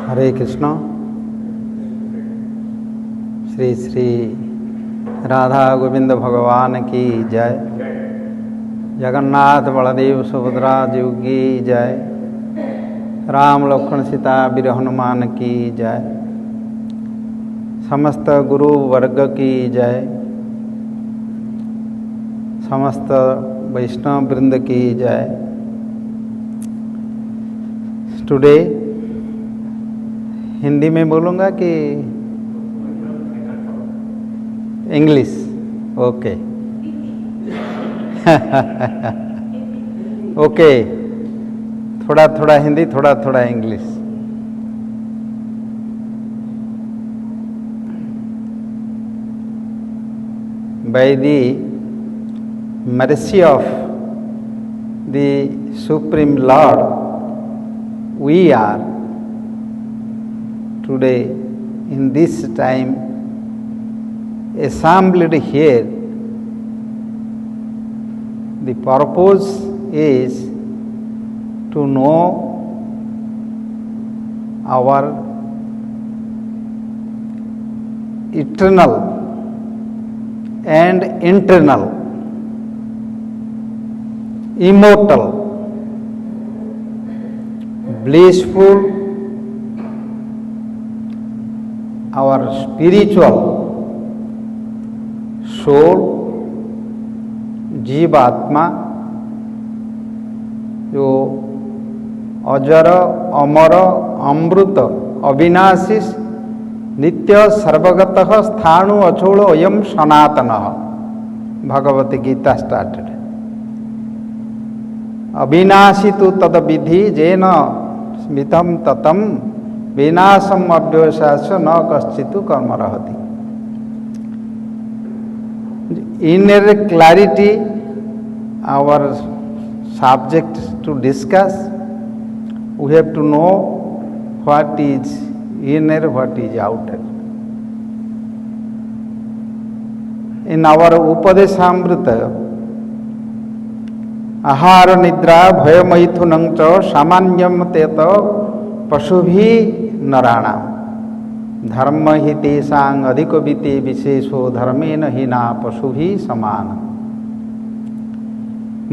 हरे कृष्ण। श्री श्री राधा गोविंद भगवान की जय। जगन्नाथ बलदेव सुभद्रा जी की जय। राम लक्ष्मण सीता वीर हनुमान की जय। समस्त गुरु वर्ग की जय। समस्त वैष्णव वृंद की जय। टुडे हिंदी में बोलूँगा कि इंग्लिश? ओके ओके, थोड़ा थोड़ा हिंदी, थोड़ा थोड़ा English. By the mercy of the Supreme Lord, we are today in this time assembled here. The purpose is to know our eternal and internal, immortal, blissful, our spiritual soul, जीव आत्मा, जो अजर अमर अमृत अविनाशी नित्य सर्वगतः स्थाणु अचूल अयम सनातनः। भगवत गीता स्टार्टेड। अविनाशी तु तद विधि जेन स्मितम ततम विनाशम अव्यवसाय न कश्चित् कर्म रहति। Inner clarity, our subject to discuss. We have to know what is inner, what is outer. In our Upadeshamrita, ahara nidra bhaya maithunam cha samanyam teta pasubhi naranam धर्म ही तेषांग अधिक बीते विशेषो धर्मेन हीना पशु भी समान।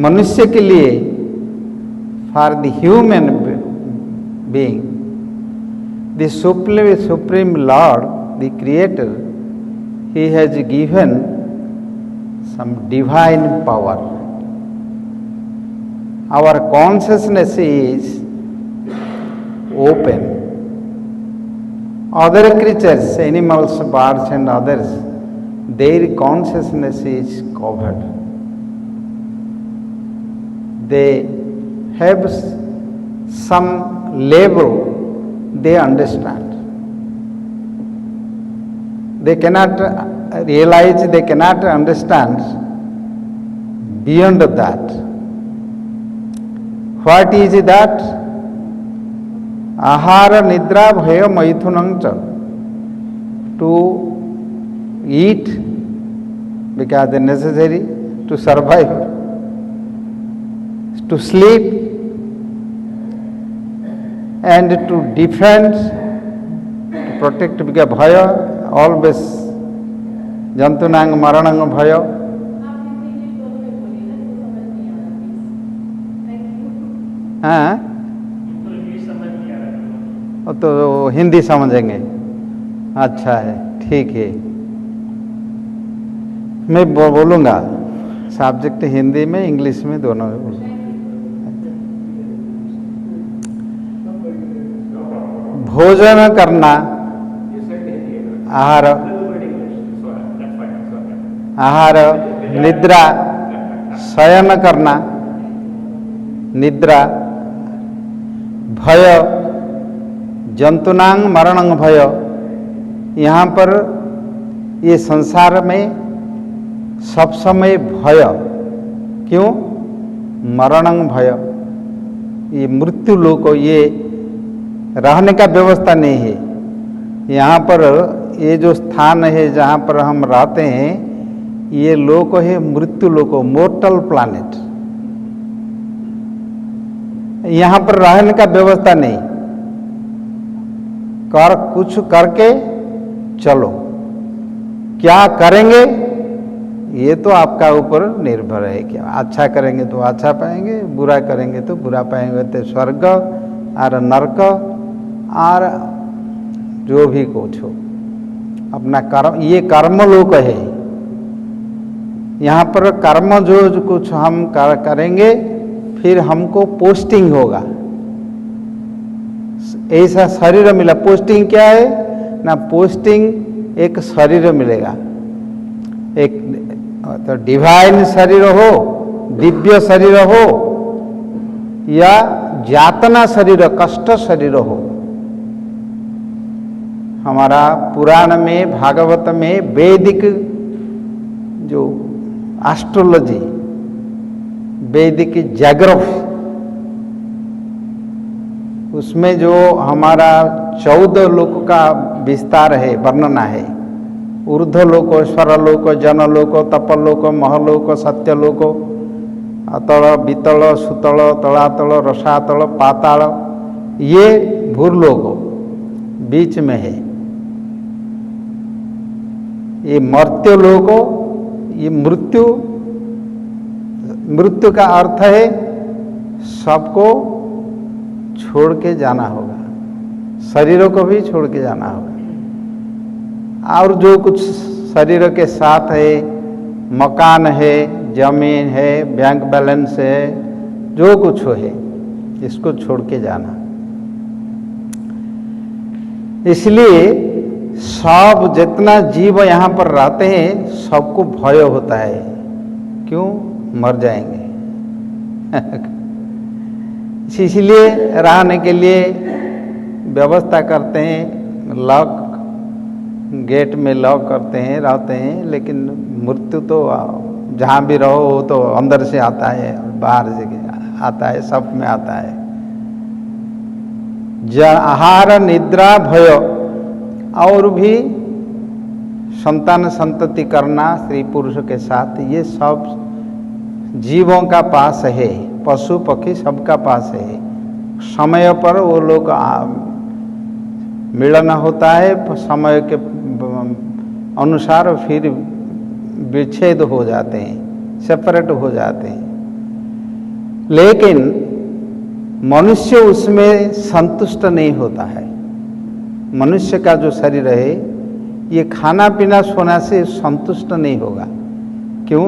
मनुष्य के लिए, for the human being, the supreme lord, the creator, he has given some divine power. Our consciousness is open. Other creatures, animals, birds and others, their consciousness is covered. They have some level they understand. They cannot realize, they cannot understand beyond that. What is that? Ahara nidra bhaya maithunam cha, to eat because they are necessary to survive, to sleep and to defend, to protect, because bhaya always jantunang maranang bhaya. हाँ, तो हिंदी समझेंगे। अच्छा है, ठीक है, मैं बोलूँगा subject Hindi में इंग्लिश में दोनों में बोलूँगा। भोजन करना, आहार, निद्रा, शयन करना, निद्रा, भय, जंतुनांग मरणंग भय। यहाँ पर ये संसार में सब समय भय, क्यों? मरणंग भय, ये मृत्यु लोक, ये रहने का व्यवस्था नहीं है। यहाँ पर ये जो स्थान है जहाँ पर हम रहते हैं, ये लोक है मृत्यु लोक, मोर्टल प्लैनेट। यहाँ पर रहने का व्यवस्था नहीं। कुछ करके चलो। क्या करेंगे ये तो आपका ऊपर निर्भर है। कि अच्छा करेंगे तो अच्छा पाएंगे, बुरा करेंगे तो बुरा पाएंगे। तो स्वर्ग और नरक और जो भी कुछ हो, अपना कर्म, ये कर्मलोक है। यहाँ पर कर्म जो कुछ हम करेंगे, फिर हमको पोस्टिंग होगा। ऐसा शरीर मिला। पोस्टिंग क्या है ना? पोस्टिंग एक शरीर मिलेगा, एक तो डिवाइन शरीर हो, दिव्य शरीर हो, या यातना शरीर, कष्ट शरीर हो। हमारा पुराण में, भागवत में, वैदिक जो एस्ट्रोलॉजी, वैदिक ज्योग्राफी, उसमें जो हमारा 14 लोक का विस्तार है, वर्णना है। ऊर्ध्वलोक, स्वरलोक, जनलोक, तपलोक, महलोक, सत्यलोक, अतल, वितल, सुतल, तलातल, रसातल, पाताल, ये भूर्लोक बीच में है। ये मर्त्यलोक, ये मृत्यु, मृत्यु का अर्थ है सबको छोड़ के जाना होगा, शरीरों को भी छोड़ के जाना होगा। और जो कुछ शरीर के साथ है, मकान है, जमीन है, बैंक बैलेंस है, जो कुछ है, इसको छोड़ के जाना। इसलिए सब जितना जीव यहाँ पर रहते हैं, सबको भय होता है। क्यों? मर जाएंगे। इसलिए रहने के लिए व्यवस्था करते हैं, लॉक, गेट में लॉक करते हैं, रहते हैं। लेकिन मृत्यु तो जहाँ भी रहो वो तो अंदर से आता है, बाहर से आता है, सब में आता है। आहार, निद्रा, भय और भी संतान संतति करना स्त्री पुरुष के साथ, ये सब जीवों का पास है। पशु पक्षी सबका पास है। समय पर वो लोग मिलन होता है, समय के अनुसार फिर विच्छेद हो जाते हैं, सेपरेट हो जाते हैं। लेकिन मनुष्य उसमें संतुष्ट नहीं होता है। मनुष्य का जो शरीर है, ये खाना पीना सोना से संतुष्ट नहीं होगा। क्यों?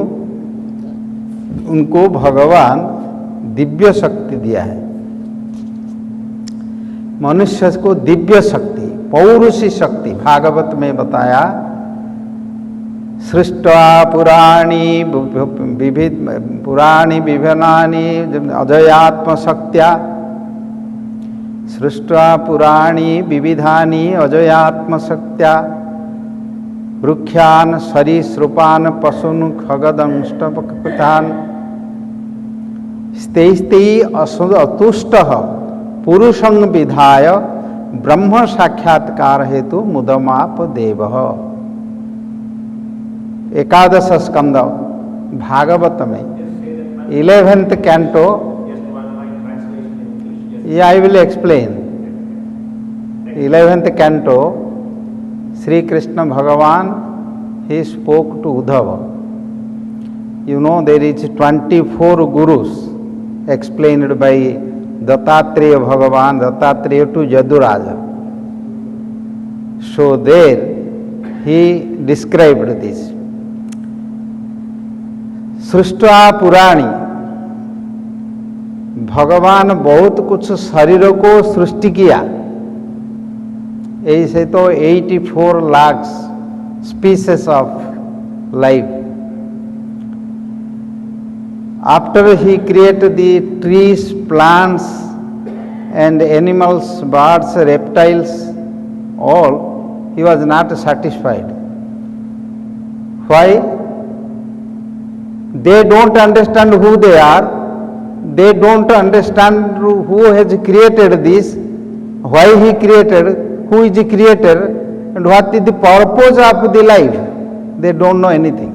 उनको भगवान दिव्य शक्ति दिया है। मनुष्य को दिव्य शक्ति, पौरुषी शक्ति, भागवत में बताया, सृष्ट्वा पुराणी विभिन्नानि अजयात्म शक्त्या, सृष्ट्वा पुराणी विविधानि अजयात्म शक्त्या, वृक्षान् सरीसृपान् पशून् खगदंष्टपकृतान्, स्ते अतुष्टः पुरुषं विधाय ब्रह्म साक्षात्कार हेतु मुदमाप देवः। एकादश स्कंद भागवत में 11th canto. I will explain. 11th canto, Shri Krishna भगवान he spoke to Uddhava. You know, there is 24 gurus explained by Dattatreya Bhagavan, Dattatreya to Yaduraja. So there he described this. सृष्टा पुराणी, भगवान बहुत कुछ शरीरों को सृष्टि किया। ऐसे तो 84 lakh species of life. After he created the trees, plants and animals, birds, reptiles, all, he was not satisfied. Why? They don't understand who they are. They don't understand who has created this, why he created, who is the creator, and what is the purpose of the life. They don't know anything.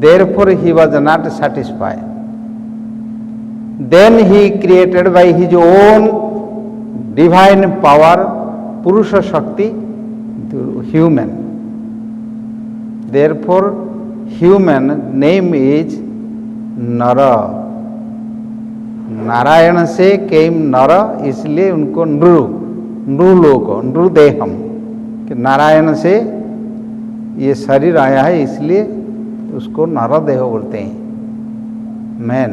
Therefore he was not satisfied. Then he created by his own divine power, पुरुष शक्ति, human. Therefore human name is नर. नारायण से केम नर, इसलिए उनको नृलोक, नृदेहम, कि नारायण से ये शरीर आया है, इसलिए उसको नरदेह बोलते हैं, मैन.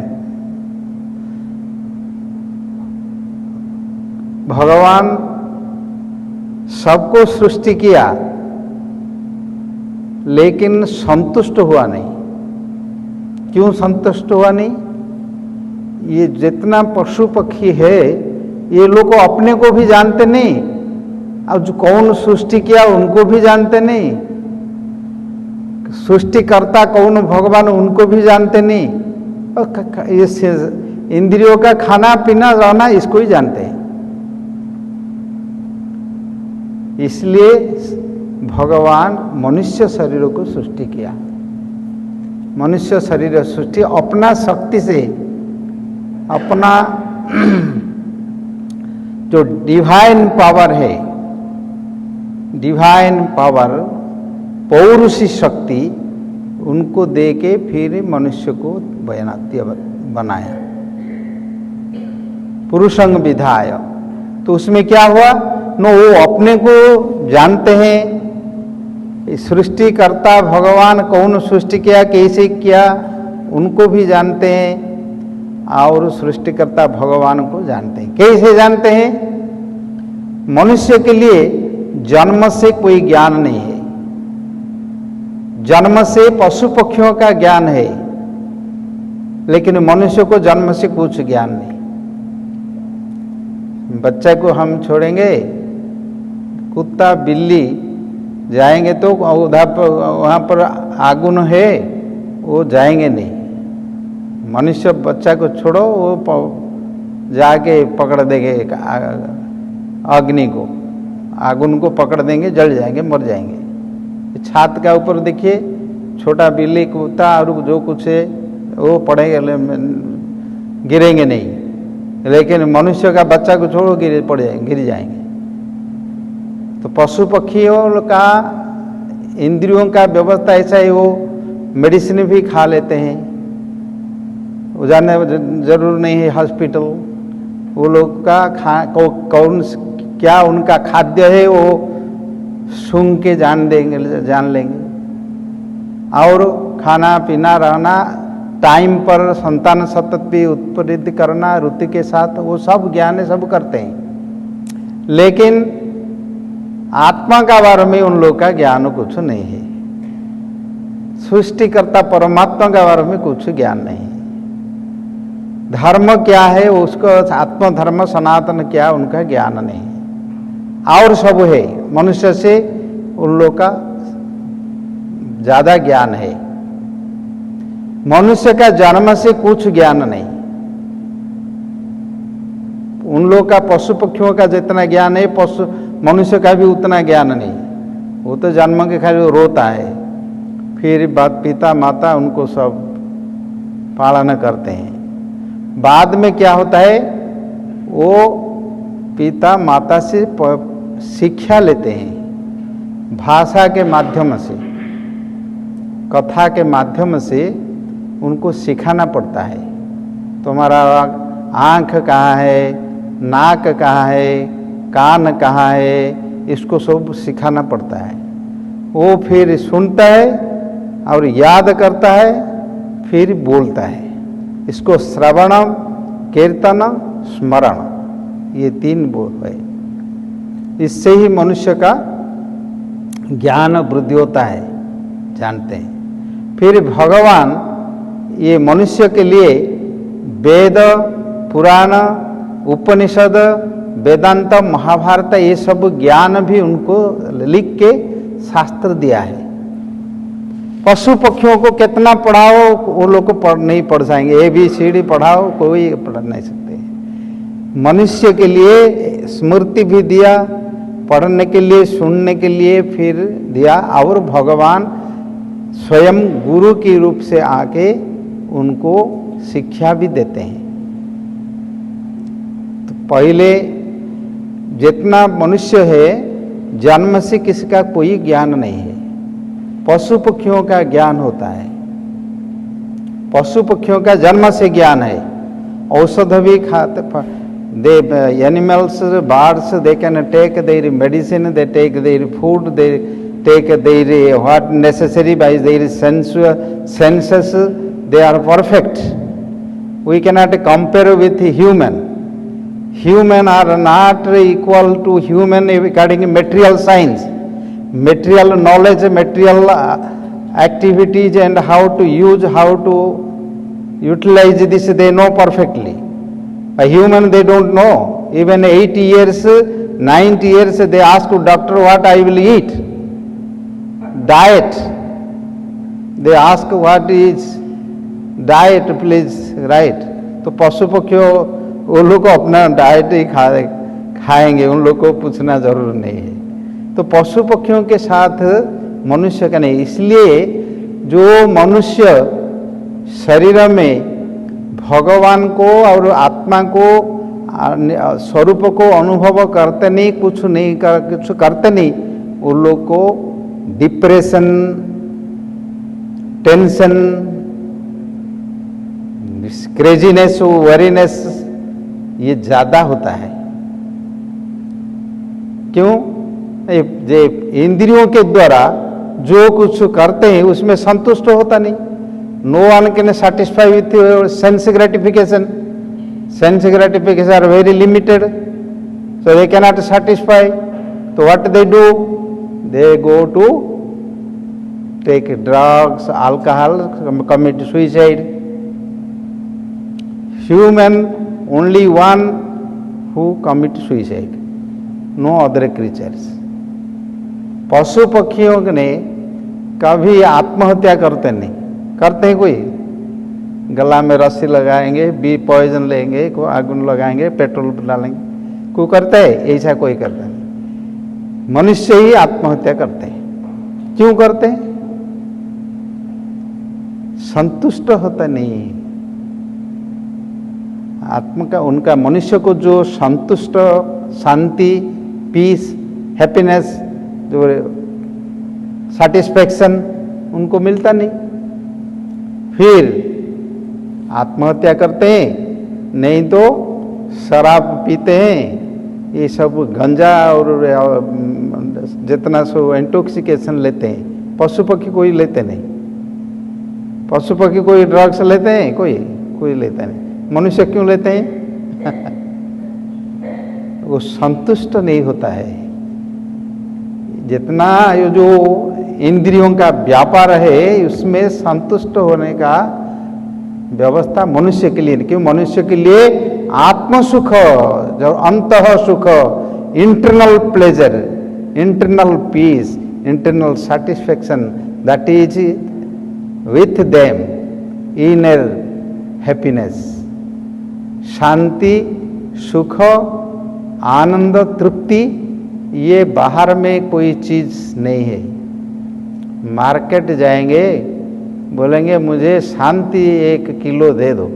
भगवान सबको सृष्टि किया, लेकिन संतुष्ट हुआ नहीं. क्यों संतुष्ट हुआ नहीं? ये जितना पशु पक्षी है, ये लोग अपने को भी जानते नहीं, और जो कौन सृष्टि किया उनको भी जानते नहीं. सृष्टिकर्ता कौन भगवान उनको भी जानते नहीं. और इस इंद्रियों का खाना पीना रहना इसको ही जानते हैं. इसलिए भगवान मनुष्य शरीर को सृष्टि किया. मनुष्य शरीर सृष्टि अपना शक्ति से, अपना जो डिवाइन पावर है, डिवाइन पावर, पौरुषी शक्ति, उनको दे के फिर मनुष्य को बनाया. पुरुषंग विधाय. तो उसमें क्या हुआ? नो, वो अपने को जानते हैं, सृष्टिकर्ता भगवान कौन सृष्टि किया, कैसे किया, उनको भी जानते हैं, और सृष्टिकर्ता भगवान को जानते हैं. कैसे जानते हैं? मनुष्य के लिए जन्म से कोई ज्ञान नहीं है. जन्म से पशु पक्षियों का ज्ञान है, लेकिन मनुष्य को जन्म से कुछ ज्ञान नहीं. बच्चे को हम छोड़ेंगे, कुत्ता बिल्ली जाएंगे तो उधर पर, वहाँ पर आगुन है, वो जाएंगे नहीं. मनुष्य बच्चा को छोड़ो, वो जाके पकड़ देंगे अग्नि को, आगुन को पकड़ देंगे, जल जाएंगे, मर जाएंगे. छात का ऊपर देखिए, छोटा बिल्ली कुत्ता और जो कुछ है वो पड़ेंगे, गिरेंगे नहीं. लेकिन मनुष्य का बच्चा को छोड़ो, गिर जाएंगे. तो पशु पक्षियों का इंद्रियों का व्यवस्था ऐसा है, वो मेडिसिन भी खा लेते हैं, वो जाने जरूर नहीं है हॉस्पिटल. वो लोग का कौन क्या उनका खाद्य है, वो सूंघ के जान लेंगे. और खाना पीना रहना, टाइम पर संतान सतत उत्पत्ति करना ऋतु के साथ, वो सब ज्ञान सब करते हैं. लेकिन आत्मा का बारे में उन लोग का ज्ञान कुछ नहीं है. सृष्टिकर्ता परमात्मा के बारे में कुछ ज्ञान नहीं है. धर्म क्या है उसको, आत्म धर्म सनातन क्या, उनका ज्ञान नहीं है. और सब है, मनुष्य से उन लोग का ज्यादा ज्ञान है. मनुष्य का जन्म से कुछ ज्ञान नहीं. उन लोग का पशु पक्षियों का जितना ज्ञान है, मनुष्य का भी उतना ज्ञान नहीं. वो तो जन्म के खाली रोता है, फिर पिता माता उनको सब पालन करते हैं. बाद में क्या होता है, वो पिता माता से शिक्षा लेते हैं, भाषा के माध्यम से, कथा के माध्यम से उनको सिखाना पड़ता है. तुम्हारा आँख कहाँ है, नाक कहाँ है, कान कहाँ है, इसको सब सिखाना पड़ता है. वो फिर सुनता है और याद करता है, फिर बोलता है. इसको श्रवण, कीर्तन, स्मरण, ये तीन बोल है. इससे ही मनुष्य का ज्ञान वृद्धि होता है, जानते हैं. फिर भगवान ये मनुष्य के लिए वेद, पुराण, उपनिषद, वेदांत, महाभारत, ये सब ज्ञान भी उनको लिख के शास्त्र दिया है. पशु पक्षियों को कितना पढ़ाओ, वो लोग को नहीं पढ़ जाएंगे. ABCD पढ़ाओ, कोई पढ़ नहीं सकते. मनुष्य के लिए स्मृति भी दिया, पढ़ने के लिए, सुनने के लिए फिर दिया. और भगवान स्वयं गुरु के रूप से आके उनको शिक्षा भी देते हैं. तो पहले जितना मनुष्य है जन्म से किसी का कोई ज्ञान नहीं है, पशु पक्षियों का ज्ञान होता है, पशु पक्षियों का जन्म से ज्ञान है। औषध भी खाते, they animals, birds, they can take their medicine, they take their food, they take their what necessary by their senses, they are perfect. We cannot compare with human. Human are not equal to human regarding material science, material knowledge, material activities, and how to use, how to utilize this they know perfectly. A human they don't know. Even 80 years, 90 years they ask doctor what I will eat. Diet. They ask what is diet please right. तो पशु पक्षियों वो लोग को अपना diet ही खाएंगे, उन लोग को पूछना जरूर नहीं है। तो पशु पक्षियों के साथ मनुष्य का नहीं। इसलिए जो मनुष्य शरीर में भगवान को और आत्मा को स्वरूप को अनुभव करते नहीं, कुछ करते नहीं, उन लोग को डिप्रेशन, टेंशन, क्रेजीनेस, वरीनेस ये ज्यादा होता है। क्यों? ये इंद्रियों के द्वारा जो कुछ करते हैं उसमें संतुष्ट होता नहीं। No one can satisfy with sense gratification. Sense gratification are very limited, so they cannot satisfy. तो what they do? They go to take drugs, alcohol, commit suicide. Human only one who commit suicide, no other creatures. पशु पक्षियों ने कभी आत्महत्या करते नहीं। करते हैं कोई? गला में रस्सी लगाएंगे, बी पॉइजन लेंगे, कोई आগুন लगाएंगे, पेट्रोल डालेंगे, कोई करता है? ऐसा कोई करता नहीं। मनुष्य ही आत्महत्या करते हैं। क्यों करते हैं? संतुष्ट होता नहीं। आत्मा का, उनका मनुष्य को जो संतुष्ट, शांति, पीस, हैप्पीनेस, जो सैटिस्फैक्शन उनको मिलता नहीं। फिर आत्महत्या करते हैं, नहीं तो शराब पीते हैं, ये सब गंजा और जितना सो इंटॉक्सिकेशन लेते हैं। पशु पक्षी कोई लेते नहीं। पशु पक्षी कोई ड्रग्स लेते हैं? कोई लेता नहीं। मनुष्य क्यों लेते हैं? वो संतुष्ट नहीं होता है। जितना ये जो इंद्रियों का व्यापार है उसमें संतुष्ट होने का व्यवस्था मनुष्य के लिए नहीं। क्यों? मनुष्य के लिए आत्म सुख, जो अंतः सुख, internal pleasure, internal peace, internal satisfaction, that is with them, inner happiness, शांति, सुख, आनंद, तृप्ति, ये बाहर में कोई चीज नहीं है। मार्केट जाएंगे, बोलेंगे मुझे शांति 1 किलो दे दो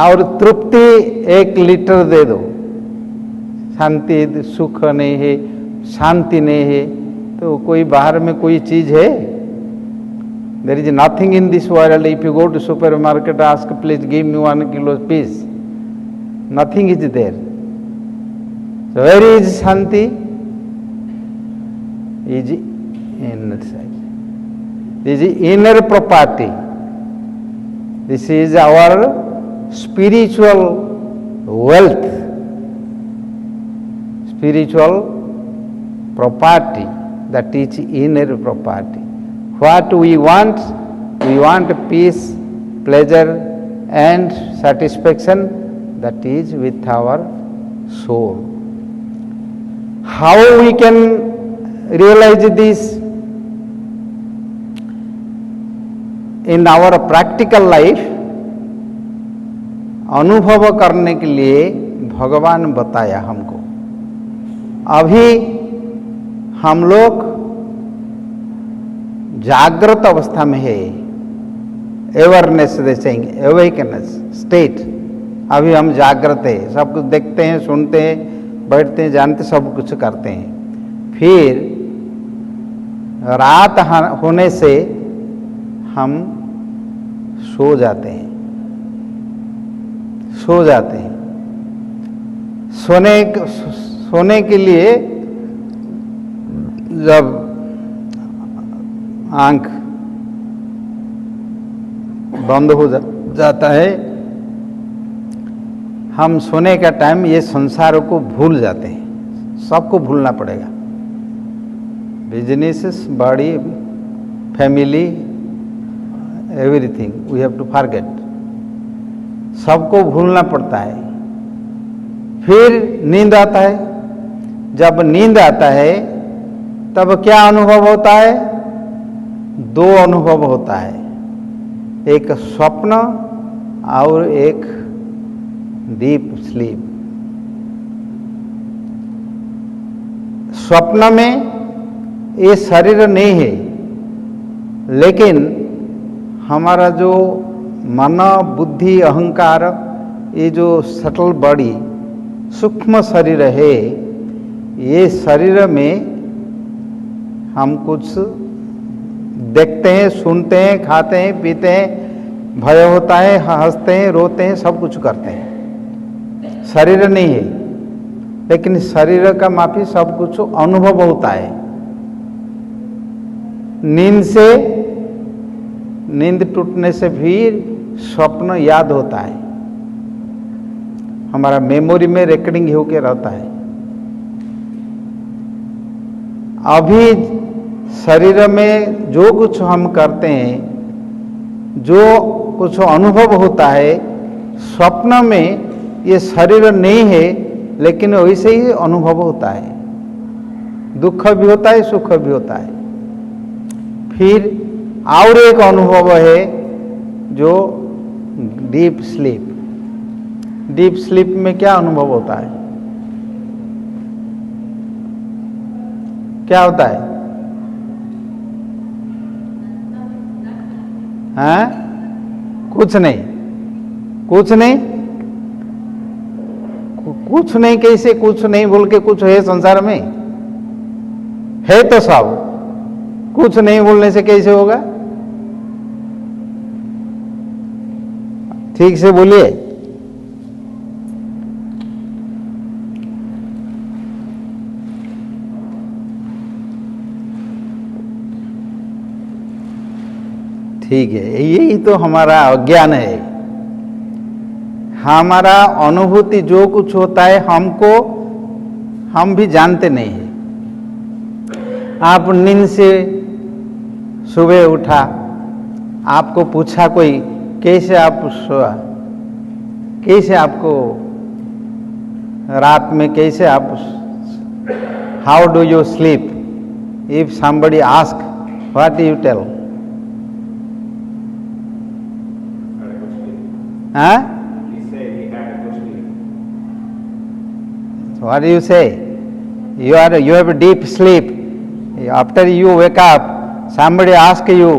और तृप्ति 1 लीटर दे दो। शांति, सुख नहीं है, शांति नहीं है, तो कोई बाहर में कोई चीज है? There is nothing in this world. If you go to supermarket, ask, please give me 1 kilo piece. Nothing is there. So where is Shanti? Is inner side. This is inner property. This is our spiritual wealth, spiritual property. That is inner property. What we want peace, pleasure and satisfaction, that is with our soul. How we can realize this? In our practical life, अनुभव करने के लिए भगवान बताया हमको। अभी हम लोग जागृत अवस्था में है, अवेयरनेस, अवेकनेस स्टेट, अभी हम जागृत है, सब कुछ देखते हैं, सुनते हैं, बैठते हैं, जानते, सब कुछ करते हैं। फिर रात होने से हम सो जाते हैं, सो जाते हैं। सोने के लिए जब आंख बंद हो जाता है, हम सोने का टाइम ये संसार को भूल जाते हैं। सबको भूलना पड़ेगा, business, body, family, everything we have to forget. सबको भूलना पड़ता है। फिर नींद आता है। जब नींद आता है तब क्या अनुभव होता है? दो अनुभव होता है, एक स्वप्न और एक डीप स्लीप। स्वप्न में ये शरीर नहीं है, लेकिन हमारा जो मन, बुद्धि, अहंकार, ये जो सटल बॉडी, सूक्ष्म शरीर है, ये शरीर में हम कुछ देखते हैं, सुनते हैं, खाते हैं, पीते हैं, भय होता है, हंसते हैं, रोते हैं, सब कुछ करते हैं। शरीर नहीं है, लेकिन शरीर का माफी सब कुछ अनुभव होता है। नींद टूटने से फिर स्वप्न याद होता है, हमारा मेमोरी में रिकॉर्डिंग होकर रहता है। अभी शरीर में जो कुछ हम करते हैं, जो कुछ अनुभव होता है, स्वप्न में ये शरीर नहीं है, लेकिन वैसे ही अनुभव होता है। दुख भी होता है, सुख भी होता है। फिर और एक अनुभव है जो डीप स्लीप। डीप स्लीप में क्या अनुभव होता है? क्या होता है? हाँ? कुछ नहीं, कुछ नहीं, कुछ नहीं। कैसे कुछ नहीं बोल के कुछ है संसार में? है तो सब। कुछ नहीं बोलने से कैसे होगा? ठीक से बोलिए। ठीक है, यही तो हमारा अज्ञान है। हमारा अनुभूति जो कुछ होता है हम भी जानते नहीं है। आप नींद से सुबह उठा, आपको पूछा कोई कैसे आप सोया, कैसे आपको रात में कैसे आप, how do you sleep? If somebody ask, what do you tell? Huh? He said he had a good sleep. So what do you say? You have a deep sleep. After you wake up, somebody asks you,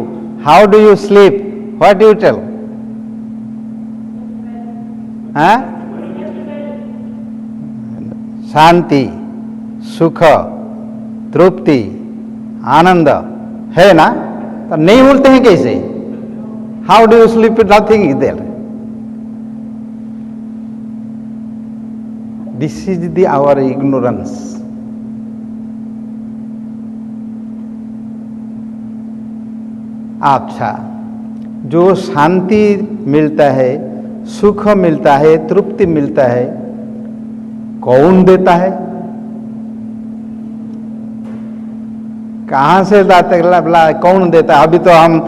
how do you sleep? What do you tell? Huh? शांति, सुख, तृप्ति, आनंद है ना? तो नहीं बोलते हैं कैसे? How do you sleep? Nothing is there. This is our ignorance. अच्छा, जो शांति मिलता है, सुख मिलता है, तृप्ति मिलता है, कौन देता है? कहाँ से लाते? कौन देता है? अभी तो हम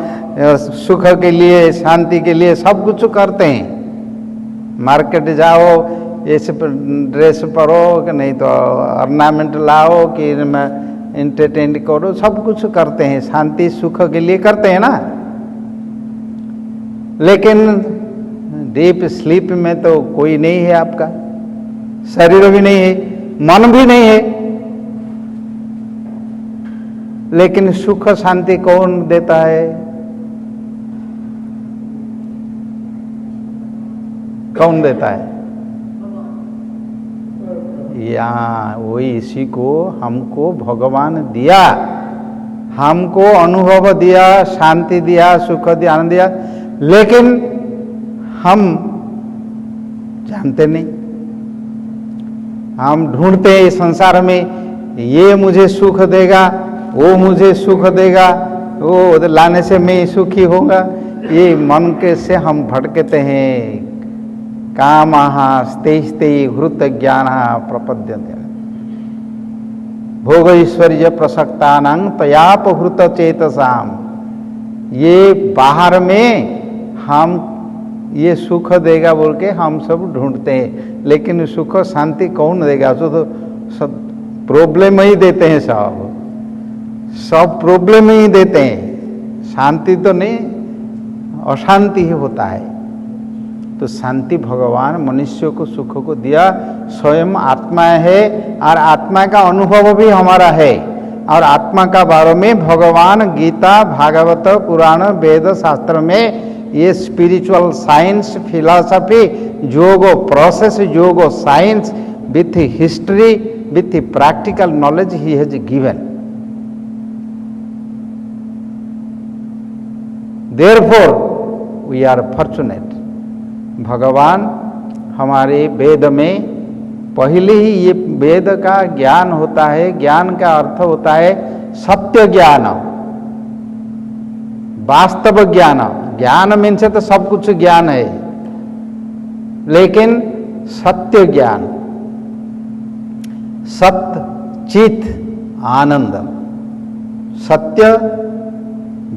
सुख के लिए, शांति के लिए सब कुछ करते हैं। मार्केट जाओ, ऐसे ड्रेस पहनो, कि नहीं तो ऑर्नामेंट लाओ, कि एंटरटेन करो, सब कुछ करते हैं, शांति सुख के लिए करते हैं ना। लेकिन डीप स्लीप में तो कोई नहीं है आपका, शरीर भी नहीं है, मन भी नहीं है, लेकिन सुख शांति कौन देता है? कौन देता है? यहाँ वही इसी को हमको भगवान दिया, हमको अनुभव दिया, शांति दिया, सुख दिया, आनंद दिया, लेकिन हम जानते नहीं। हम ढूंढते हैं इस संसार में, ये मुझे सुख देगा, वो मुझे सुख देगा, वो लाने से मैं सुखी होगा। ये मन के से हम भटकते हैं। कामः स्ते हृत ज्ञान प्रपद्यन्ते भोग ऐश्वर्य प्रसक्तानां तयापहृत चेतसाम। ये बाहर में हम ये सुख देगा बोल के हम सब ढूंढते हैं, लेकिन सुख शांति कौन देगा? तो सब प्रॉब्लम ही देते हैं, सब प्रॉब्लम ही देते हैं, शांति तो नहीं, अशांति ही होता है। तो शांति भगवान मनुष्य को सुख को दिया, स्वयं आत्मा है और आत्मा का अनुभव भी हमारा है। और आत्मा का बारे में भगवान गीता, भागवत, पुराण, वेद शास्त्र में ये spiritual science, philosophy, yoga process, yoga science with history, with practical knowledge he has given. Therefore we are fortunate. भगवान हमारे वेद में पहले ही ये वेद का ज्ञान होता है। ज्ञान का अर्थ होता है सत्य ज्ञान, वास्तव ज्ञान। ज्ञान मीन्स तो सब कुछ ज्ञान है, लेकिन सत्य ज्ञान, सत्य चित आनंद, सत्य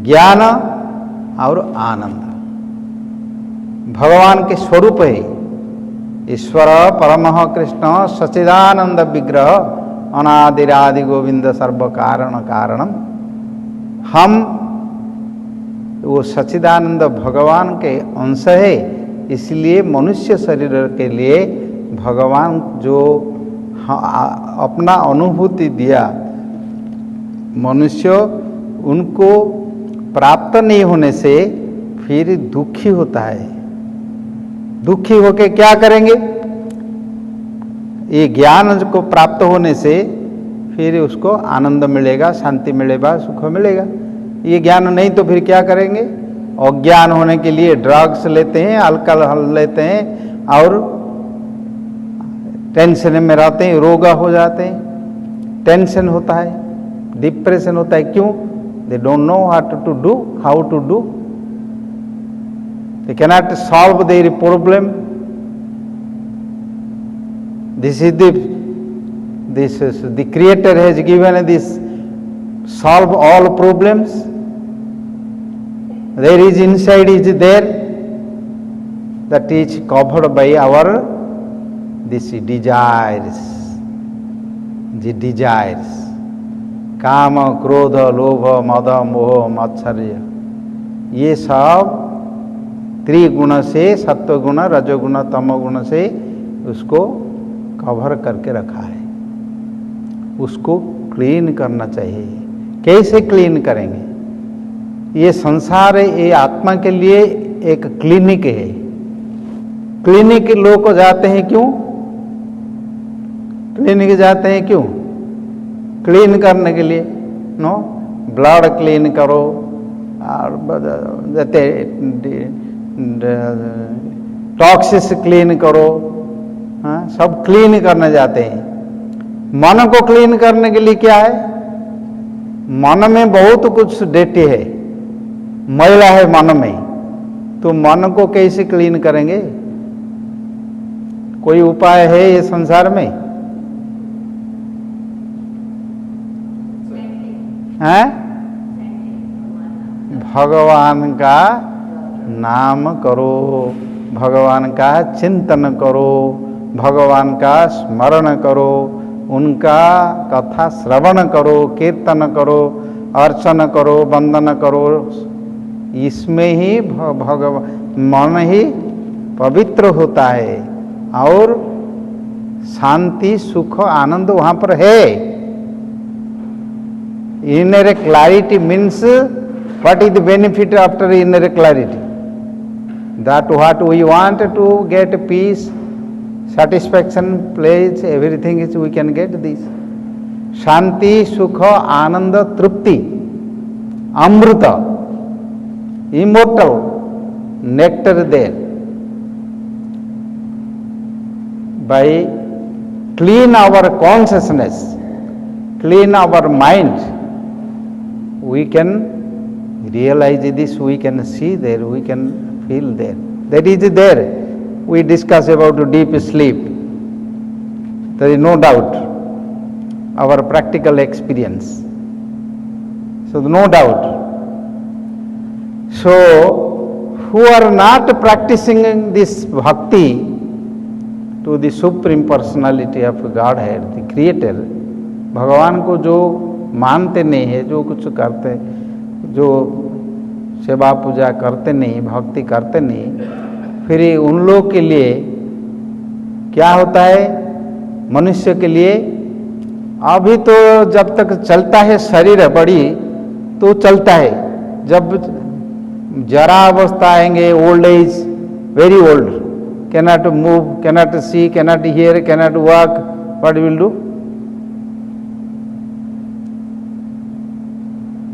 ज्ञान और आनंद भगवान के स्वरूप है। ईश्वर परमः कृष्ण सच्चिदानंद विग्रह अनादिरादि गोविंद सर्व कारण कारणम। हम वो सच्चिदानंद भगवान के अंश है, इसलिए मनुष्य शरीर के लिए भगवान जो अपना अनुभूति दिया, मनुष्य उनको प्राप्त नहीं होने से फिर दुखी होता है। दुखी होके क्या करेंगे? ये ज्ञान को प्राप्त होने से फिर उसको आनंद मिलेगा, शांति मिलेगा, सुख मिलेगा। ये ज्ञान नहीं तो फिर क्या करेंगे? अज्ञान होने के लिए ड्रग्स लेते हैं, अल्कोहल लेते हैं और टेंशन में रहते हैं, रोग हो जाते हैं, टेंशन होता है, डिप्रेशन होता है। क्यों? They don't know what to do, how to do. They cannot solve their problem. This is the Creator has given this solve all problems. There is inside is there that is covered by our this desires. The desires, काम, क्रोध, लोभ, मद, मोह, मत्सर्य, ये सब त्रिगुण से, सत्वगुण, रजोगुण, तमोगुण से उसको कवर करके रखा है। उसको क्लीन करना चाहिए। कैसे क्लीन करेंगे? ये संसार है, ये आत्मा के लिए एक क्लिनिक है। क्लिनिक लोग जाते हैं क्यों? क्लिनिक जाते हैं क्यों? क्लीन करने के लिए। नो, ब्लड क्लीन करो और टॉक्सिस क्लीन करो, हाँ, सब क्लीन करने जाते हैं। मन को क्लीन करने के लिए क्या है? मन में बहुत कुछ डेटी है, मैला है मन में, तो मन को कैसे क्लीन करेंगे? कोई उपाय है ये संसार में? हैं? भगवान का नाम करो, भगवान का चिंतन करो, भगवान का स्मरण करो, उनका कथा श्रवण करो, कीर्तन करो, अर्चन करो, वंदन करो। इसमें ही भगवान मन ही पवित्र होता है और शांति, सुख, आनंद वहां पर है। Inner clarity means what is the benefit after inner clarity? that what we want to get peace, satisfaction, pleasure, everything is we can get this. Shanti, Sukha, Ananda, Trupti, Amrita, immortal nectar there. By clean our consciousness, clean our mind, we can realize this, we can see there, we can feel there. That is there. We discuss about deep sleep. There is no doubt. Our practical experience. So no doubt. So who are not practicing this bhakti to the Supreme Personality of Godhead, the Creator, भगवान को जो मानते नहीं है, जो कुछ करते, जो सेवा पूजा करते नहीं, भक्ति करते नहीं, फिर उन लोग के लिए क्या होता है? मनुष्य के लिए अभी तो जब तक चलता है शरीर बड़ी तो चलता है, जब जरा अवस्था आएंगे, old age, very old, cannot move, cannot see, cannot hear, cannot walk, what will do?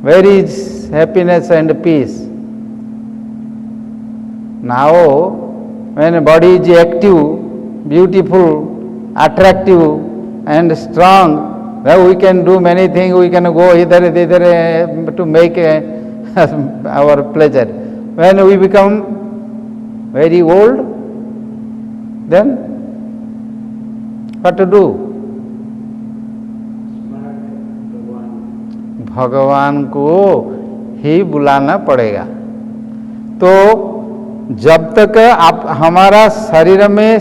Where is happiness and peace? Now, when body is active, beautiful, attractive and strong, now we can do many things, we can go hither, thither to make our pleasure. When we become very old, then what to do? भगवान को ही बुलाना पड़ेगा। तो जब तक आप हमारा शरीर में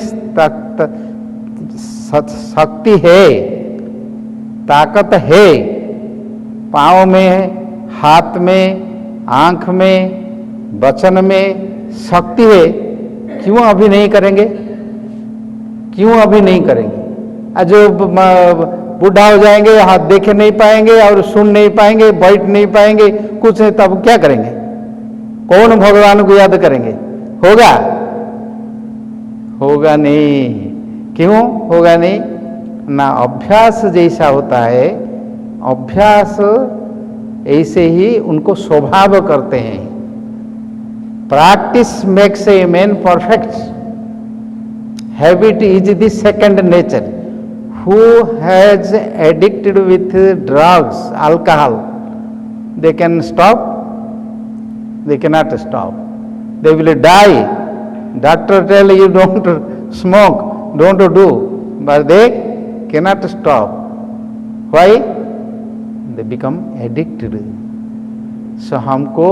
शक्ति है, ताकत है, पाँव में, हाथ में, आँख में, वचन में शक्ति है, क्यों अभी नहीं करेंगे? क्यों अभी नहीं करेंगे? जो बूढ़ा हो जाएंगे, हाथ देख नहीं पाएंगे और सुन नहीं पाएंगे, बैठ नहीं पाएंगे, कुछ नहीं, तब क्या करेंगे? कौन भगवान को याद करेंगे? होगा? होगा नहीं। क्यों होगा नहीं? ना अभ्यास जैसा होता है, अभ्यास ऐसे ही उनको स्वभाव करते हैं। Practice makes a man perfect. Habit is the second nature. Who has addicted with drugs, alcohol, they can stop? They cannot stop. They will die. Doctor tell you don't smoke, don't do, but they cannot stop. Why? They become addicted. So हमको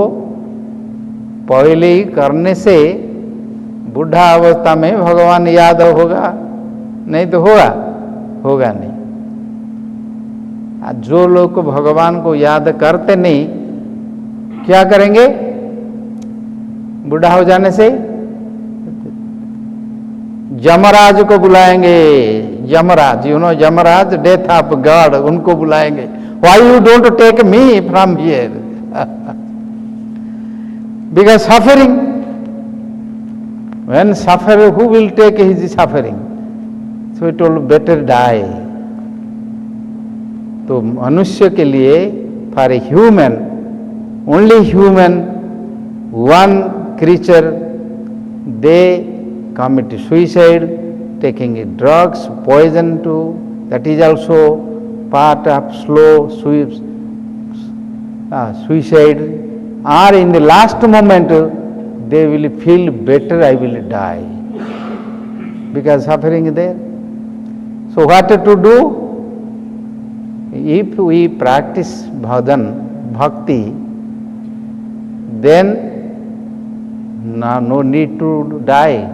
पहले ही करने से बुढ़ा अवस्था में भगवान याद होगा? नहीं तो होगा? होगा नहीं। जो लोग भगवान को याद करते नहीं, क्या करेंगे? बुढ़ा हो जाने से यमराज को बुलाएंगे। Yamraj, you know Yamraj, death of god, उनको बुलाएंगे। Why you don't take me from here? Because suffering, when suffer, who will take his suffering? So it will better die. तो मनुष्य के लिए, for a human, only human, one creature, they commit suicide, taking drugs, poison too, that is also part of slow suicide, or in the last moment, they will feel better, I will die, because suffering is there. So what to do? If we practice bhajan, bhakti, then no need to die.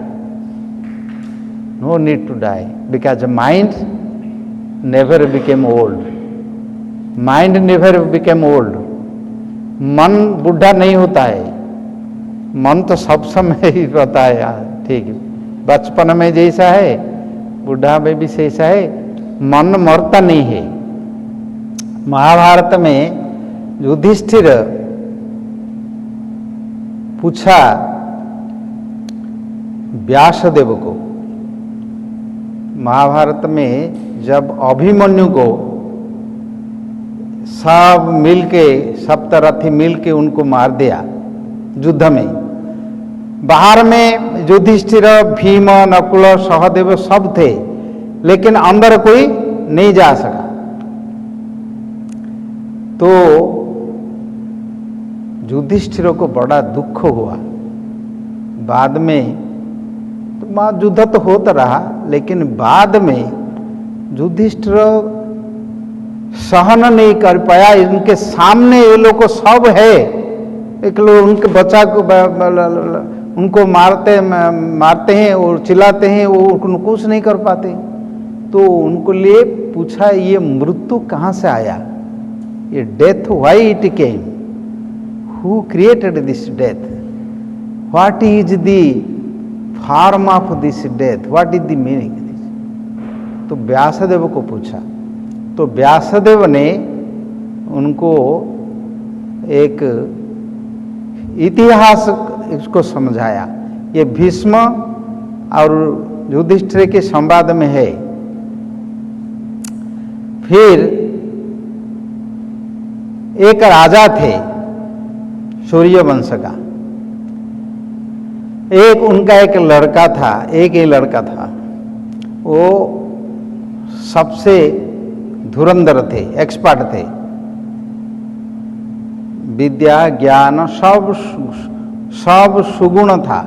No need to die, because the mind never became old. Mind never became old. मन बुढ़ा नहीं होता है, मन तो सब समय ही रहता है यार, ठीक है। बचपन में जैसा है, बुढ़ा में भी ऐसा है, मन मरता नहीं है। महाभारत में युधिष्ठिर पूछा व्यासदेव को। महाभारत में जब अभिमन्यु को सब मिलके, सप्तरथी मिलके उनको मार दिया युद्ध में, बाहर में युधिष्ठिर, भीम, नकुल, सहदेव सब थे, लेकिन अंदर कोई नहीं जा सका। तो युधिष्ठिर को बड़ा दुख हुआ। बाद में तो युद्ध तो होता रहा, लेकिन बाद में युधिष्ठिर सहन नहीं कर पाया। इनके सामने ये लोग को सब है, एक लोग उनके बच्चा को उनको मारते हैं और चिल्लाते हैं, वो उनको कुछ नहीं कर पाते। तो उनको लिए पूछा, ये मृत्यु कहाँ से आया, ये death why it came, who created this death, what is the form of this death, what is the meaning this. तो व्यासदेव को पूछा, तो व्यासदेव ने उनको एक इतिहास इसको समझाया। ये भीष्म और युधिष्ठिर के संवाद में है। फिर एक राजा थे सूर्य वंश का, एक उनका एक लड़का था, एक ही लड़का था, वो सबसे धुरंधर थे, एक्सपर्ट थे, विद्या ज्ञान सब सुगुण था,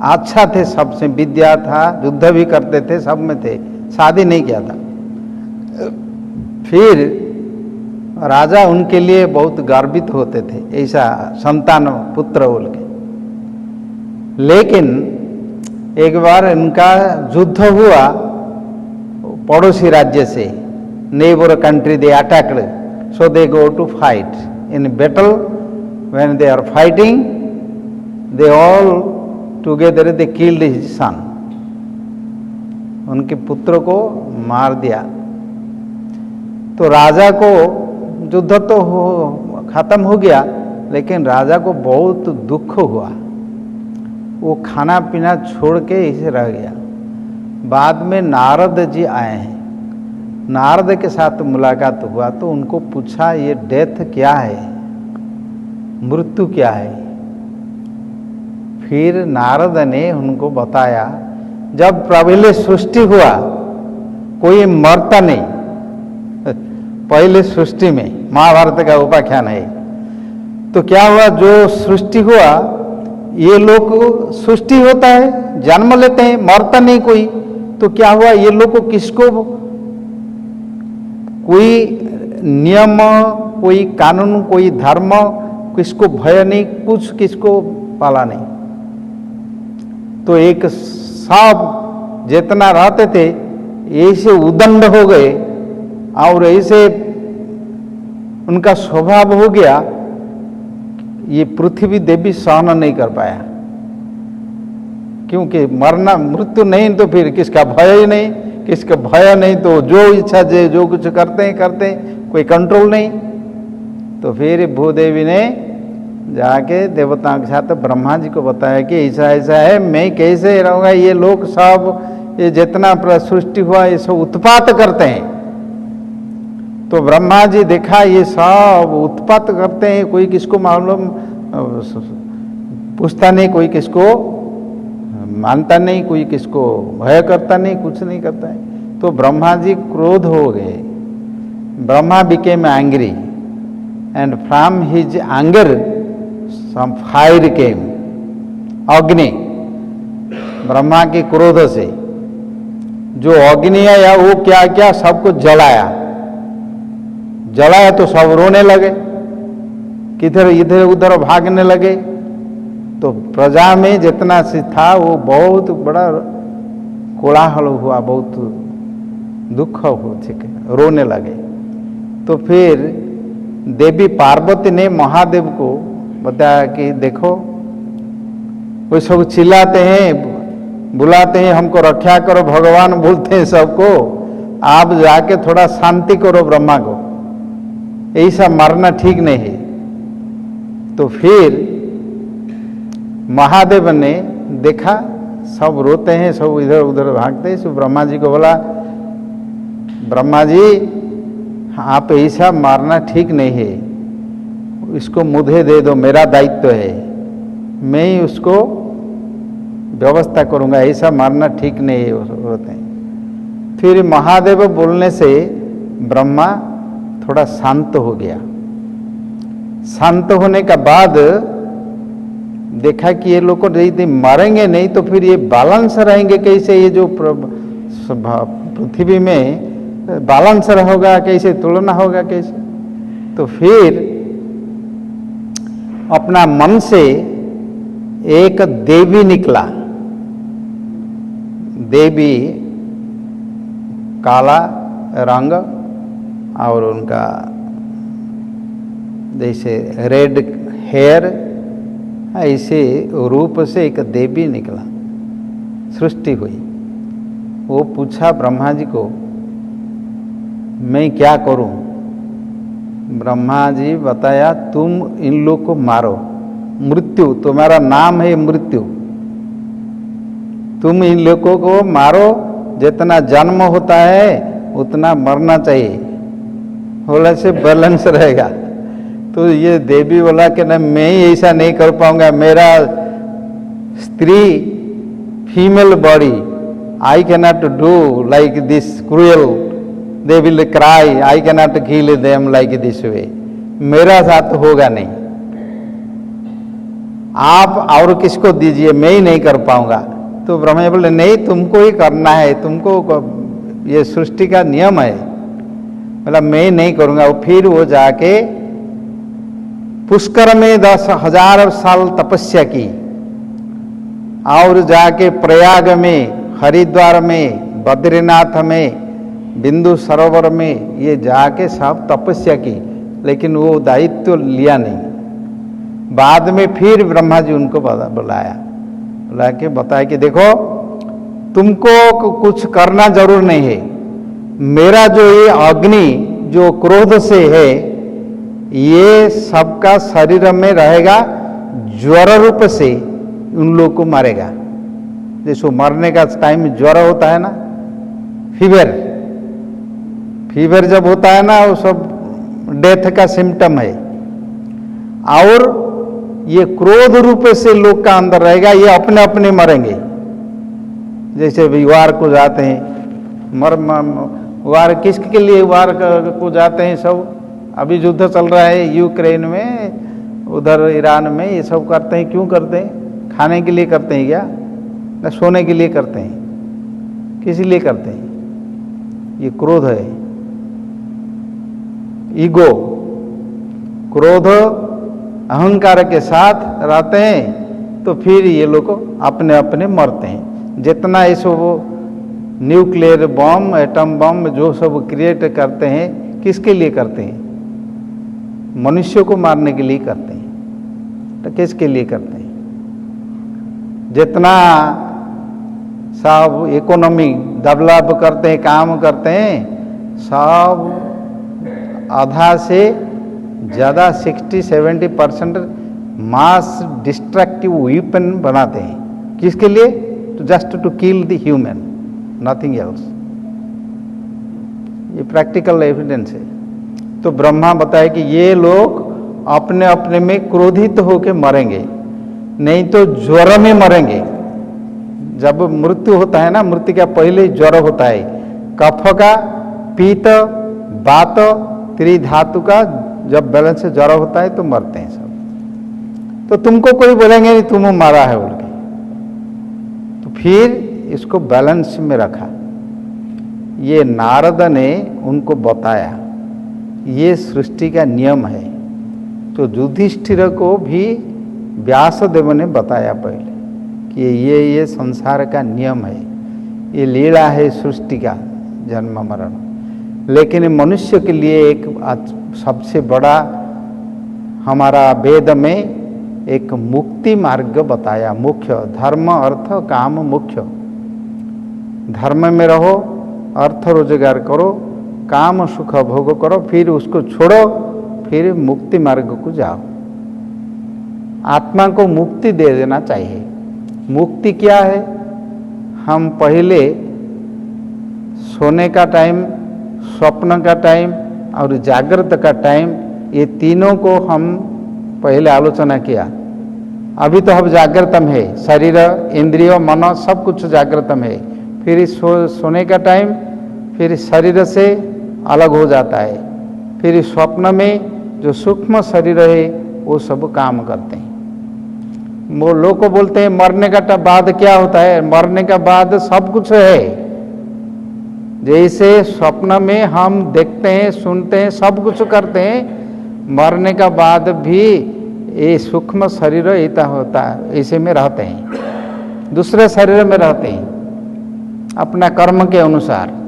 अच्छा थे, सबसे विद्या था, युद्ध भी करते थे, सब में थे, शादी नहीं किया था। फिर राजा उनके लिए बहुत गर्वित होते थे, ऐसा संतान पुत्र बोल के। लेकिन एक बार इनका युद्ध हुआ पड़ोसी राज्य से, neighbour country, they attacked, so they go to fight in battle. When they are fighting, they all together they killed his son, उनके पुत्र को मार दिया। तो राजा को युद्ध तो खत्म हो गया, लेकिन राजा को बहुत दुख हुआ, वो खाना पीना छोड़ के इसे रह गया। बाद में नारद जी आए हैं, नारद के साथ मुलाकात हुआ, तो उनको पूछा, ये डेथ क्या है, मृत्यु क्या है। फिर नारद ने उनको बताया, जब पहले सृष्टि हुआ कोई मरता नहीं, पहले सृष्टि में, महाभारत का उपाख्यान है। तो क्या हुआ, जो सृष्टि हुआ, ये लोग, सृष्टि होता है, जन्म लेते हैं, मरता नहीं कोई। तो क्या हुआ, ये लोग को किसको कोई नियम, कोई कानून, कोई धर्म, किसको भय नहीं, कुछ किसको पाला नहीं। तो एक सब जितना रहते थे ऐसे उदंड हो गए, और ऐसे उनका स्वभाव हो गया, ये पृथ्वी देवी सहन नहीं कर पाया। क्योंकि मरना, मृत्यु नहीं तो फिर किसका भय ही नहीं, किसका भय नहीं तो जो इच्छा जो कुछ करते हैं, कोई कंट्रोल नहीं। तो फिर भूदेवी ने जाके देवताओं के साथ ब्रह्मा जी को बताया कि ऐसा ऐसा है, मैं कैसे रहूँगा, ये लोग सब, ये जितना सृष्टि हुआ ये सब उत्पात करते हैं। तो ब्रह्मा जी देखा ये सब उत्पात करते हैं, कोई किसको मालूम पूछता नहीं, कोई किसको मानता नहीं, कोई किसको भय करता नहीं, कुछ नहीं करता है। तो ब्रह्मा जी क्रोध हो गए, Brahma became angry, and from his anger some fire came, Agni, Brahma के क्रोध से जो अग्नि आया वो क्या क्या सबको जलाया, जलाया तो सब रोने लगे, किधर इधर उधर भागने लगे। तो प्रजा में जितना से था वो बहुत बड़ा कोलाहल हुआ, बहुत दुख हो, ठीक है, रोने लगे। तो फिर देवी पार्वती ने महादेव को बताया कि देखो, वो सब चिल्लाते हैं, बुलाते हैं, हमको रक्षा करो, भगवान बोलते हैं सबको, आप जाके थोड़ा शांति करो ब्रह्मा को, ऐसा मरना ठीक नहीं है। तो फिर महादेव ने देखा सब रोते हैं, सब इधर उधर भागते हैं। सो ब्रह्मा जी को बोला, ब्रह्मा जी आप ऐसा मारना ठीक नहीं है, इसको मुझे दे दो, मेरा दायित्व है, मैं ही उसको व्यवस्था करूंगा, ऐसा मारना ठीक नहीं है होते हैं। फिर महादेव बोलने से ब्रह्मा थोड़ा शांत हो गया। शांत होने का बाद देखा कि ये लोग यदि मारेंगे नहीं तो फिर ये बैलेंस रहेंगे कैसे, ये जो पृथ्वी में बैलेंस होगा कैसे, तुलना होगा कैसे। तो फिर अपना मन से एक देवी निकला, देवी काला रंग और उनका जैसे रेड हेयर, ऐसे रूप से एक देवी निकला, सृष्टि हुई। वो पूछा ब्रह्मा जी को, मैं क्या करूं? ब्रह्मा जी बताया, तुम इन लोग को मारो, मृत्यु तुम्हारा नाम है मृत्यु, तुम इन लोगों को मारो, जितना जन्म होता है उतना मरना चाहिए, बोला से बैलेंस रहेगा। तो ये देवी बोला कि ना मैं ही ऐसा नहीं कर पाऊंगा, मेरा स्त्री female body, I can not do like this cruel, they will cry, I can not kill them like this way, मेरा साथ होगा नहीं, आप और किसको दीजिए, मैं ही नहीं कर पाऊंगा। तो ब्रह्मा बोले नहीं, तुमको ही करना है, तुमको ये सृष्टि का नियम है। बोला मैं नहीं करूंगा। फिर वो जाके पुष्कर में 10,000 साल तपस्या की और जाके प्रयाग में, हरिद्वार में, बद्रीनाथ में, बिंदु सरोवर में ये जाके सब तपस्या की, लेकिन वो दायित्व लिया नहीं। बाद में फिर ब्रह्मा जी उनको बुलाया, बुला के बताया कि देखो तुमको कुछ करना जरूर नहीं है, मेरा जो ये अग्नि जो क्रोध से है ये सबका शरीर में रहेगा, ज्वर रूप से उन लोग को मारेगा। जैसे मरने का टाइम ज्वर होता है ना, फीवर, फीवर जब होता है ना वो सब डेथ का सिम्टम है, और ये क्रोध रूप से लोग का अंदर रहेगा, ये अपने अपने मरेंगे। जैसे वार को जाते हैं, वार किसके लिए वार को जाते हैं सब, अभी युद्ध चल रहा है यूक्रेन में, उधर ईरान में, ये सब करते हैं, क्यों करते हैं? खाने के लिए करते हैं क्या, ना सोने के लिए करते हैं? किस लिए करते हैं? ये क्रोध है, ईगो, क्रोध अहंकार के साथ रहते हैं, तो फिर ये लोग अपने अपने मरते हैं। जितना ये सब न्यूक्लियर बम, एटम बम जो सब क्रिएट करते हैं, किसके लिए करते हैं? मनुष्य को मारने के लिए करते हैं। तो किसके लिए करते हैं? जितना सब इकोनॉमी डेवलप करते हैं, काम करते हैं, सब आधा से ज़्यादा 60-70% मास डिस्ट्रक्टिव वेपन बनाते हैं। किसके लिए? तो just to kill the human, nothing else. ये प्रैक्टिकल एविडेंस है। तो ब्रह्मा बताए कि ये लोग अपने अपने में क्रोधित होकर मरेंगे, नहीं तो ज्वर में मरेंगे। जब मृत्यु होता है ना, मृत्यु का पहले ज्वर होता है, कफ का, पीत, वात, त्रिधातु का जब बैलेंस से ज्वर होता है तो मरते हैं सब। तो तुमको कोई बोलेंगे नहीं तुम मारा है बोल के, तो फिर इसको बैलेंस में रखा। ये नारद ने उनको बताया, ये सृष्टि का नियम है। तो युधिष्ठिर को भी व्यासदेव ने बताया पहले कि ये संसार का नियम है, ये लीला है सृष्टि का, जन्म मरण। लेकिन मनुष्य के लिए एक सबसे बड़ा हमारा वेद में एक मुक्ति मार्ग बताया। मुख्य धर्म, अर्थ, काम मुख्य। धर्म में रहो, अर्थ रोजगार करो, काम सुख भोग करो, फिर उसको छोड़ो, फिर मुक्ति मार्ग को जाओ। आत्मा को मुक्ति दे देना चाहिए। मुक्ति क्या है? हम पहले सोने का टाइम, स्वप्न का टाइम और जागृत का टाइम, ये तीनों को हम पहले आलोचना किया। अभी तो हम जागृतम है, शरीर इंद्रिय मन सब कुछ जागृतम है। फिर सोने का टाइम फिर शरीर से अलग हो जाता है। फिर स्वप्न में जो सूक्ष्म शरीर है वो सब काम करते हैं। वो लोग को बोलते हैं मरने का बाद क्या होता है? मरने का बाद सब कुछ है। जैसे स्वप्न में हम देखते हैं, सुनते हैं, सब कुछ करते हैं, मरने का बाद भी ये सूक्ष्म शरीर ऐसा होता है, ऐसे में रहते हैं, दूसरे शरीर में रहते हैं अपना कर्म के अनुसार।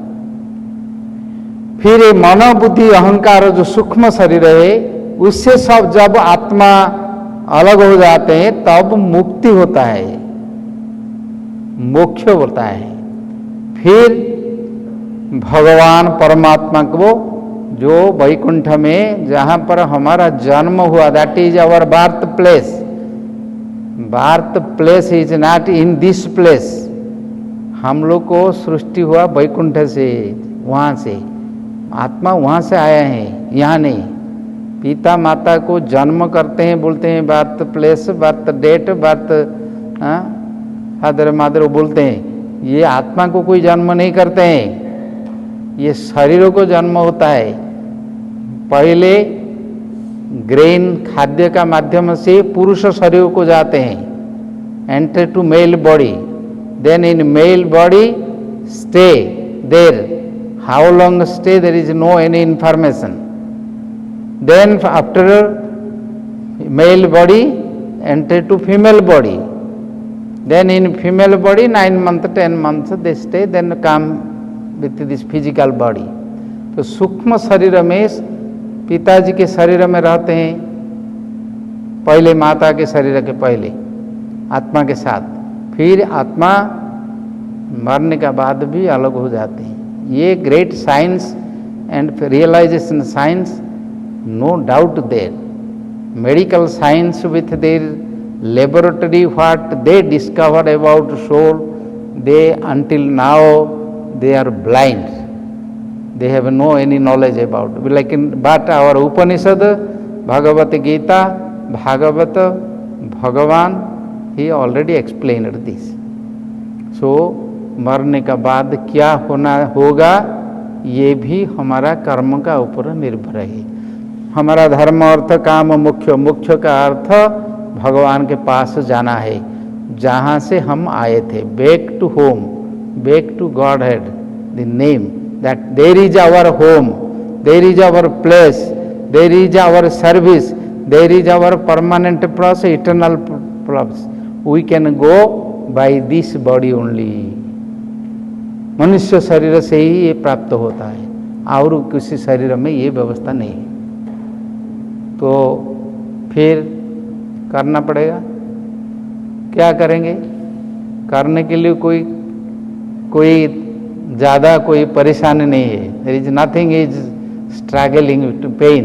फिर ये मन बुद्धि अहंकार जो सूक्ष्म शरीर है उससे सब जब आत्मा अलग हो जाते हैं तब मुक्ति होता है, मोक्ष होता है। फिर भगवान परमात्मा को जो वैकुंठ में जहाँ पर हमारा जन्म हुआ, that is our birth place. Birth place is not in this place. हम लोग को सृष्टि हुआ वैकुंठ से, वहाँ से आत्मा वहाँ से आया है, यहाँ नहीं। पिता माता को जन्म करते हैं, बोलते हैं birth place, birth date, birth father mother बोलते हैं। ये आत्मा को कोई जन्म नहीं करते हैं, ये शरीरों को जन्म होता है। पहले ग्रेन खाद्य का माध्यम से पुरुष शरीर को जाते हैं, enter to male body, then in male body stay there. How long stay there is no any information. Then after male body enter to female body, then in female body 9 months 10 months they stay, then come with this physical body. तो सूक्ष्म शरीर में पिताजी के शरीर में रहते हैं, पहले माता के शरीर के पहले आत्मा के साथ। फिर आत्मा मरने के बाद भी अलग हो जाते हैं। ये great science and realisation science, no doubt there. Medical science with their laboratory what they discover about soul, they until now they are blind, they have no any knowledge about, like but our Upanishad, Bhagavad Gita, Bhagavat, Bhagavan, he already explained this. So मरने का बाद क्या होना होगा ये भी हमारा कर्म का ऊपर निर्भर है। हमारा धर्म अर्थ काम मुख्य, मुख्य का अर्थ भगवान के पास जाना है जहाँ से हम आए थे, back to home, back to godhead, the name that there is our home, there is our place, there is our service, there is our permanent plus eternal plus. We can go by this body only. मनुष्य शरीर से ही ये प्राप्त होता है, और किसी शरीर में ये व्यवस्था नहीं है। तो फिर करना पड़ेगा। क्या करेंगे? करने के लिए कोई ज़्यादा कोई परेशानी नहीं है। There is nothing is struggling to pain,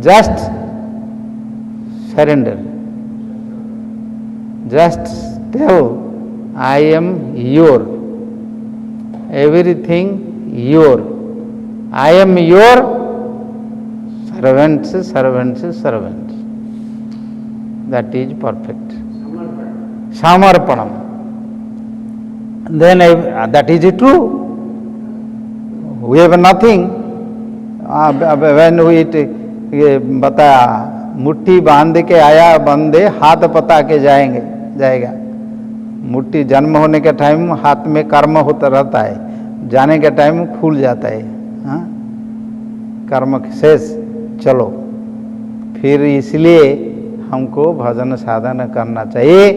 just surrender, just tell I am your, everything your, I am your servants, servants, servants. That is perfect. Samarpanam. Then that is true. We have nothing. When we बताया मुट्ठी बांध के आया बंदे, हाथ पता के जाएगा। मुट्ठी जन्म होने के टाइम हाथ में कर्म होता रहता है, जाने के टाइम खुल जाता है। हाँ, कर्म शेष। चलो फिर इसलिए हमको भजन साधन करना चाहिए।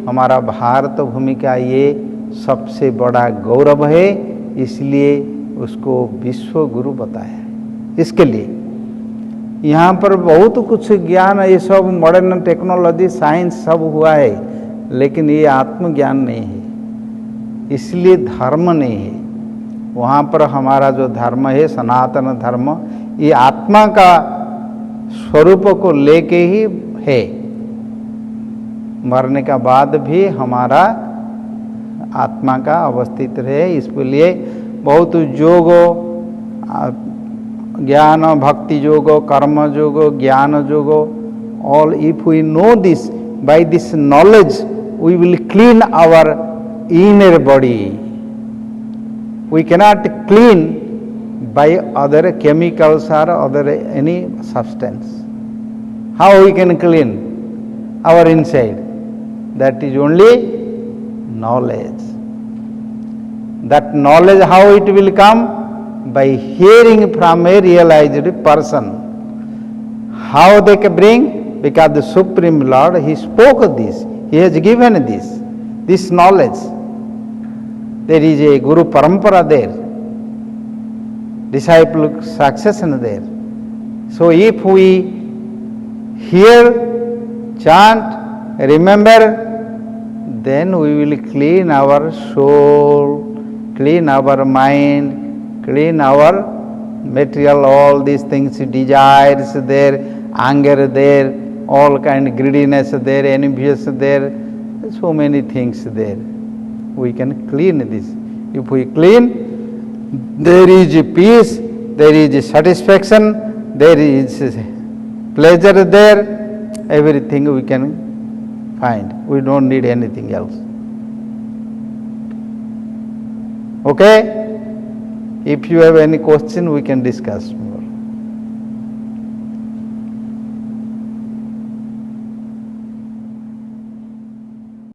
हमारा भारत भूमि का ये सबसे बड़ा गौरव है, इसलिए उसको विश्व गुरु बताया। इसके लिए यहाँ पर बहुत कुछ ज्ञान, ये सब मॉडर्न टेक्नोलॉजी साइंस सब हुआ है, लेकिन ये आत्मज्ञान नहीं है, इसलिए धर्म नहीं है। वहाँ पर हमारा जो धर्म है सनातन धर्म, ये आत्मा का स्वरूप को लेके ही है। मरने का बाद भी हमारा आत्मा का अवस्थित रहे, इसके लिए बहुत योगो, ज्ञान भक्ति योगो, कर्म योगो, ज्ञान योगो, all if we know this, by this knowledge we will clean our inner body. We cannot clean by other chemicals or other any substance. How we can clean our inside? That is only knowledge. That knowledge, how it will come? By hearing from a realized person. How they can bring? Because the Supreme Lord, He spoke this. He has given this knowledge. There is a Guru Parampara there, disciple succession there. So if we hear, chant, remember, then we will clean our soul, clean our mind, clean our material, all these things, desires there, anger there, all kind of greediness there, envious there, so many things there. We can clean this. If we clean, there is peace, there is satisfaction, there is pleasure there, everything we can find. We don't need anything else. Okay? If you have any question, we can discuss.